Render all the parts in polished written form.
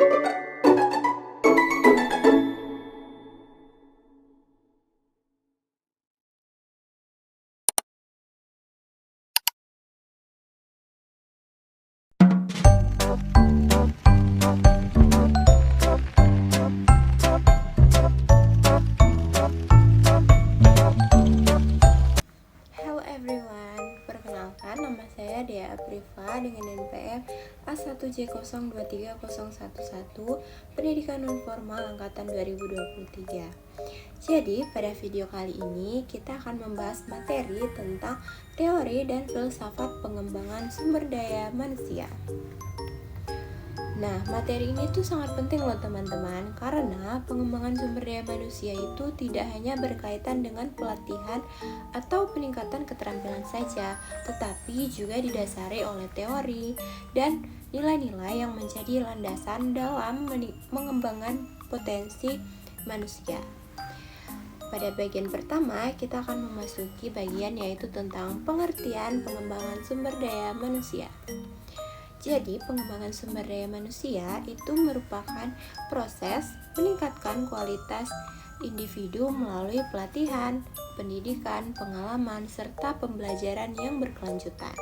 Hello everyone, perkenalkan nama saya Dea Aprifa dengan NPM A1J023011, Pendidikan Non-Formal Angkatan 2023. Jadi, pada video kali ini kita akan membahas materi tentang teori dan filsafat pengembangan sumber daya manusia. Nah, materi ini tuh sangat penting loh teman-teman, karena pengembangan sumber daya manusia itu tidak hanya berkaitan dengan pelatihan atau peningkatan keterampilan saja, tetapi juga didasari oleh teori dan nilai-nilai yang menjadi landasan dalam mengembangkan potensi manusia. Pada bagian pertama, kita akan memasuki bagian yaitu tentang pengertian pengembangan sumber daya manusia. Jadi, pengembangan sumber daya manusia itu merupakan proses meningkatkan kualitas individu melalui pelatihan, pendidikan, pengalaman, serta pembelajaran yang berkelanjutan.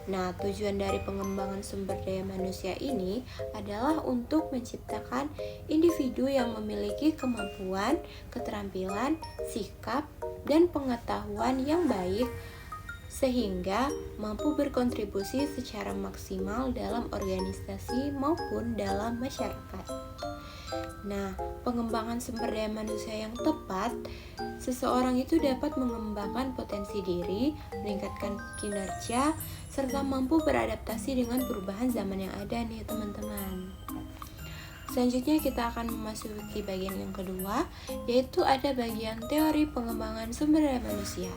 Nah, tujuan dari pengembangan sumber daya manusia ini adalah untuk menciptakan individu yang memiliki kemampuan, keterampilan, sikap, dan pengetahuan yang baik sehingga mampu berkontribusi secara maksimal dalam organisasi maupun dalam masyarakat. Nah, pengembangan sumber daya manusia yang tepat, seseorang itu dapat mengembangkan potensi diri, meningkatkan kinerja, serta mampu beradaptasi dengan perubahan zaman yang ada nih teman-teman. Selanjutnya kita akan memasuki bagian yang kedua, yaitu ada bagian teori pengembangan sumber daya manusia.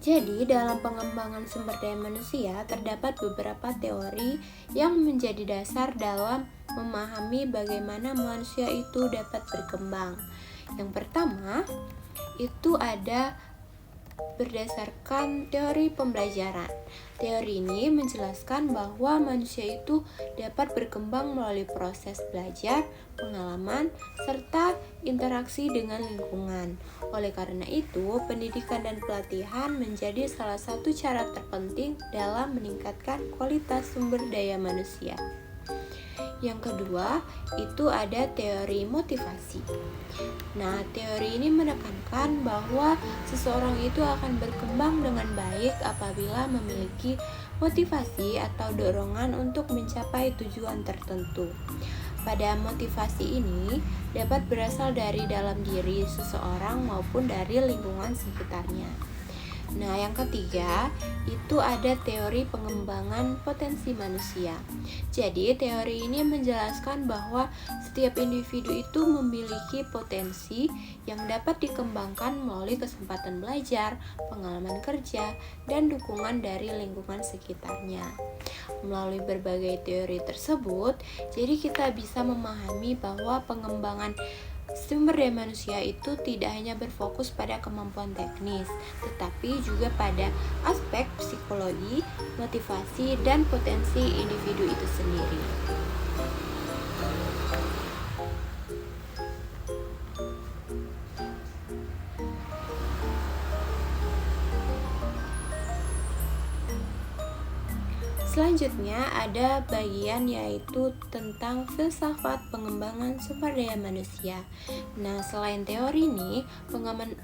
Jadi, dalam pengembangan sumber daya manusia terdapat beberapa teori yang menjadi dasar dalam memahami bagaimana manusia itu dapat berkembang. Yang pertama, itu ada berdasarkan teori pembelajaran. Teori ini menjelaskan bahwa manusia itu dapat berkembang melalui proses belajar, pengalaman, serta interaksi dengan lingkungan. Oleh karena itu, pendidikan dan pelatihan menjadi salah satu cara terpenting dalam meningkatkan kualitas sumber daya manusia. Yang kedua, itu ada teori motivasi. Nah, teori ini menekankan bahwa seseorang itu akan berkembang dengan baik apabila memiliki motivasi atau dorongan untuk mencapai tujuan tertentu. Pada motivasi ini dapat berasal dari dalam diri seseorang maupun dari lingkungan sekitarnya. Nah, yang ketiga, itu ada teori pengembangan potensi manusia. Jadi, teori ini menjelaskan bahwa setiap individu itu memiliki potensi yang dapat dikembangkan melalui kesempatan belajar, pengalaman kerja, dan dukungan dari lingkungan sekitarnya. Melalui berbagai teori tersebut, jadi kita bisa memahami bahwa pengembangan sumber daya manusia itu tidak hanya berfokus pada kemampuan teknis, tetapi juga pada aspek psikologi, motivasi, dan potensi individu itu sendiri. Selanjutnya ada bagian yaitu tentang filsafat pengembangan sumber daya manusia. Nah, selain teori ini,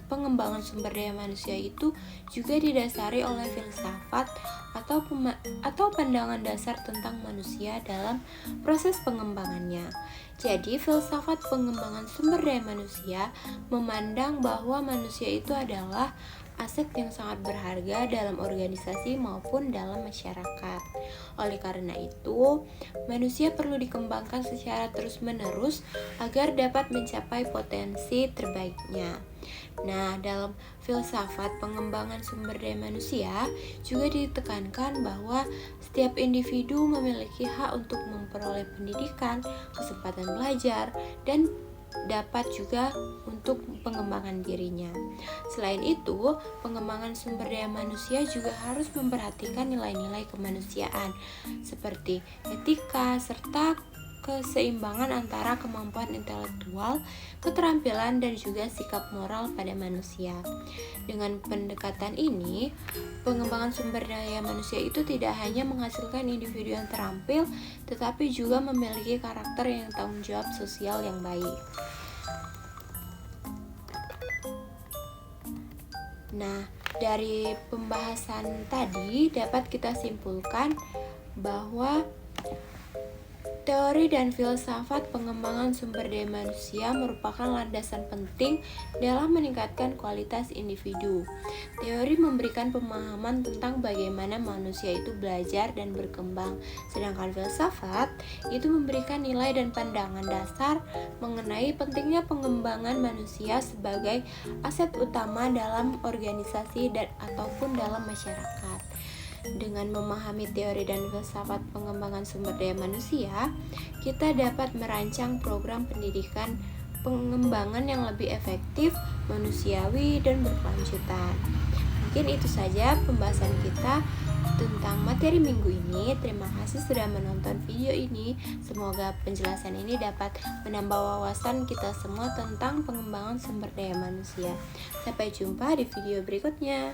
pengembangan sumber daya manusia itu juga didasari oleh filsafat atau pandangan dasar tentang manusia dalam proses pengembangannya. Jadi, filsafat pengembangan sumber daya manusia memandang bahwa manusia itu adalah aset yang sangat berharga dalam organisasi maupun dalam masyarakat. Oleh karena itu, manusia perlu dikembangkan secara terus-menerus agar dapat mencapai potensi terbaiknya. Nah, dalam filsafat pengembangan sumber daya manusia juga ditekankan bahwa setiap individu memiliki hak untuk memperoleh pendidikan, kesempatan belajar, dan dapat juga untuk pengembangan dirinya. Selain itu, pengembangan sumber daya manusia juga harus memperhatikan nilai-nilai kemanusiaan seperti etika serta keseimbangan antara kemampuan intelektual, keterampilan, dan juga sikap moral pada manusia. Dengan pendekatan ini, pengembangan sumber daya manusia itu tidak hanya menghasilkan individu yang terampil, tetapi juga memiliki karakter yang tanggung jawab sosial yang baik. Nah, dari pembahasan tadi dapat kita simpulkan bahwa teori dan filsafat pengembangan sumber daya manusia merupakan landasan penting dalam meningkatkan kualitas individu. Teori memberikan pemahaman tentang bagaimana manusia itu belajar dan berkembang, sedangkan filsafat itu memberikan nilai dan pandangan dasar mengenai pentingnya pengembangan manusia sebagai aset utama dalam organisasi dan ataupun dalam masyarakat. Dengan memahami teori dan filsafat pengembangan sumber daya manusia, kita dapat merancang program pendidikan pengembangan yang lebih efektif, manusiawi, dan berkelanjutan. Mungkin itu saja pembahasan kita tentang materi minggu ini. Terima kasih sudah menonton video ini. Semoga penjelasan ini dapat menambah wawasan kita semua tentang pengembangan sumber daya manusia. Sampai jumpa di video berikutnya.